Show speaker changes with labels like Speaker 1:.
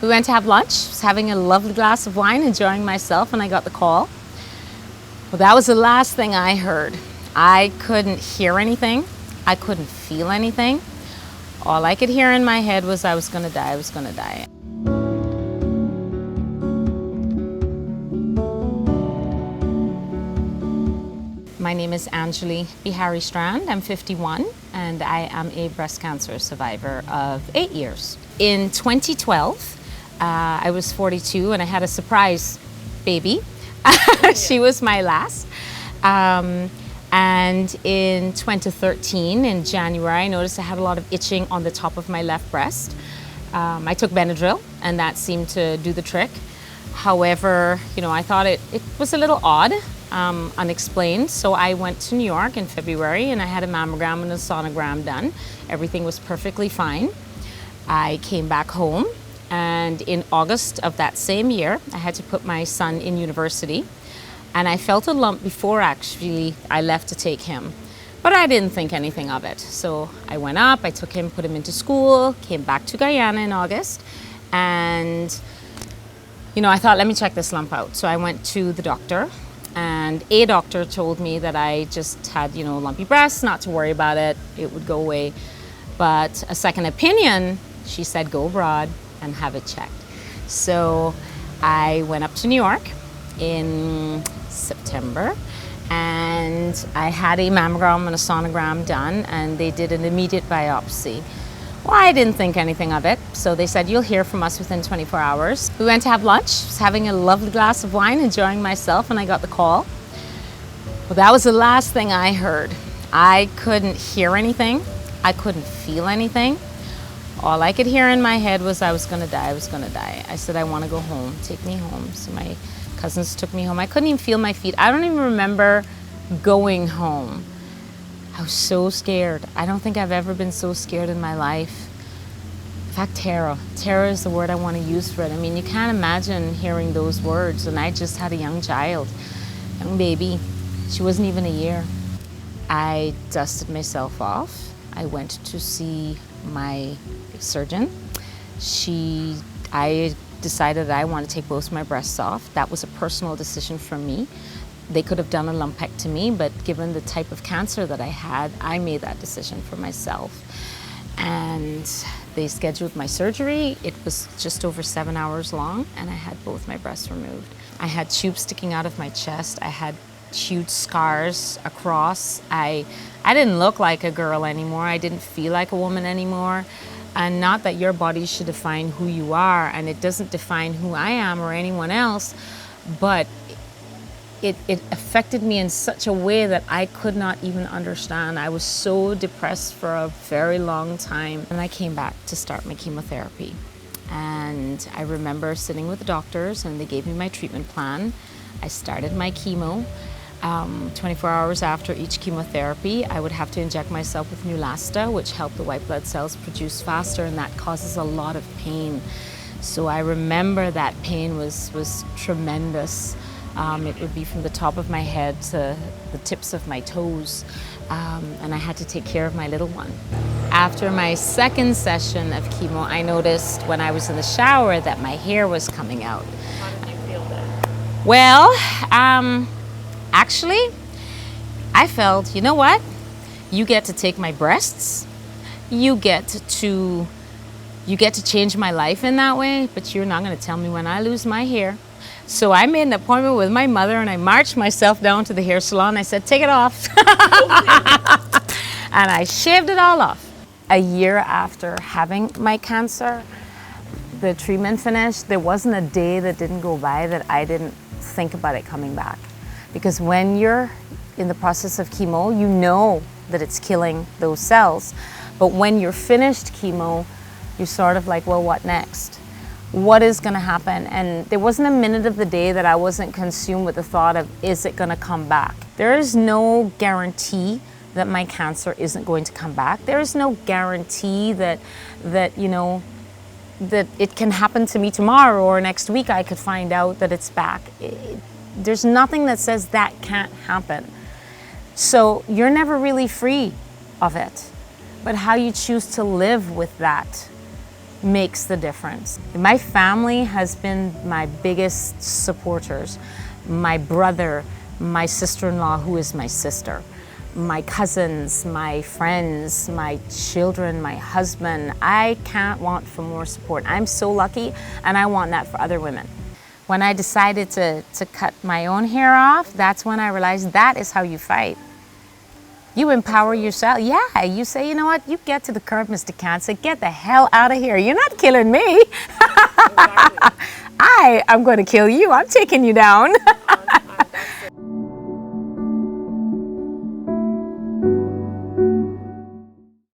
Speaker 1: We went to have lunch, was having a lovely glass of wine, enjoying myself, and I got the call. Well, that was the last thing I heard. I couldn't hear anything. I couldn't feel anything. All I could hear in my head was I was gonna die, I was gonna die. My name is Anjuli Beharry Strand. I'm 51 and I am a breast cancer survivor of 8 years. In 2012, I was 42 and I had a surprise baby. She was my last. And in 2013, in January, I noticed I had a lot of itching on the top of my left breast. I took Benadryl and that seemed to do the trick. However, I thought it was a little odd. Unexplained. So I went to New York in February and I had a mammogram and a sonogram done. Everything was perfectly fine. I came back home and in August of that same year, I had to put my son in university and I felt a lump before actually I left to take him. But I didn't think anything of it. So I went up, I took him, put him into school, came back to Guyana in August and I thought, let me check this lump out. So I went to the doctor. And a doctor told me that I just had, lumpy breasts, not to worry about it, it would go away. But a second opinion, she said, go abroad and have it checked. So I went up to New York in September and I had a mammogram and a sonogram done and they did an immediate biopsy. Well, I didn't think anything of it, so they said, you'll hear from us within 24 hours. We went to have lunch, was having a lovely glass of wine, enjoying myself, and I got the call. Well, that was the last thing I heard. I couldn't hear anything. I couldn't feel anything. All I could hear in my head was I was gonna die, I was gonna die. I said, I wanna go home, take me home. So my cousins took me home. I couldn't even feel my feet. I don't even remember going home. I was so scared. I don't think I've ever been so scared in my life. In fact, terror. Terror is the word I want to use for it. I mean, you can't imagine hearing those words. And I just had a young child, young baby. She wasn't even a year. I dusted myself off. I went to see my surgeon. I decided that I want to take both my breasts off. That was a personal decision for me. They could have done a lumpectomy, but given the type of cancer that I had, I made that decision for myself. And they scheduled my surgery. It was just over 7 hours long, and I had both my breasts removed. I had tubes sticking out of my chest. I had huge scars across. I didn't look like a girl anymore. I didn't feel like a woman anymore. And not that your body should define who you are, and it doesn't define who I am or anyone else, but it affected me in such a way that I could not even understand. I was so depressed for a very long time. And I came back to start my chemotherapy. And I remember sitting with the doctors and they gave me my treatment plan. I started my chemo. 24 hours after each chemotherapy, I would have to inject myself with Neulasta, which helped the white blood cells produce faster, and that causes a lot of pain. So I remember that pain was tremendous. It would be from the top of my head to the tips of my toes, and I had to take care of my little one. After my second session of chemo, I noticed when I was in the shower that my hair was coming out.
Speaker 2: How did you feel then?
Speaker 1: Well, actually, I felt, you know what? You get to take my breasts, you get to change my life in that way, but you're not gonna tell me when I lose my hair. So I made an appointment with my mother and I marched myself down to the hair salon. I said, take it off. And I shaved it all off. A year after having my cancer, the treatment finished, there wasn't a day that didn't go by that I didn't think about it coming back. Because when you're in the process of chemo, you know that it's killing those cells. But when you're finished chemo, you're sort of like, well, what next? What is gonna happen? And there wasn't a minute of the day that I wasn't consumed with the thought of, is it gonna come back? There is no guarantee that my cancer isn't going to come back. There is no guarantee that it can happen to me tomorrow or next week I could find out that it's back. There's nothing that says that can't happen. So you're never really free of it. But how you choose to live with that makes the difference. My family has been my biggest supporters. My brother, my sister-in-law, who is my sister, my cousins, my friends, my children, my husband. I can't want for more support. I'm so lucky, and I want that for other women. When I decided to cut my own hair off, that's when I realized that is how you fight. You empower yourself. Yeah, you say, you know what, you get to the curb, Mr. Cancer, get the hell out of here. You're not killing me. I'm going to kill you. I'm taking you down.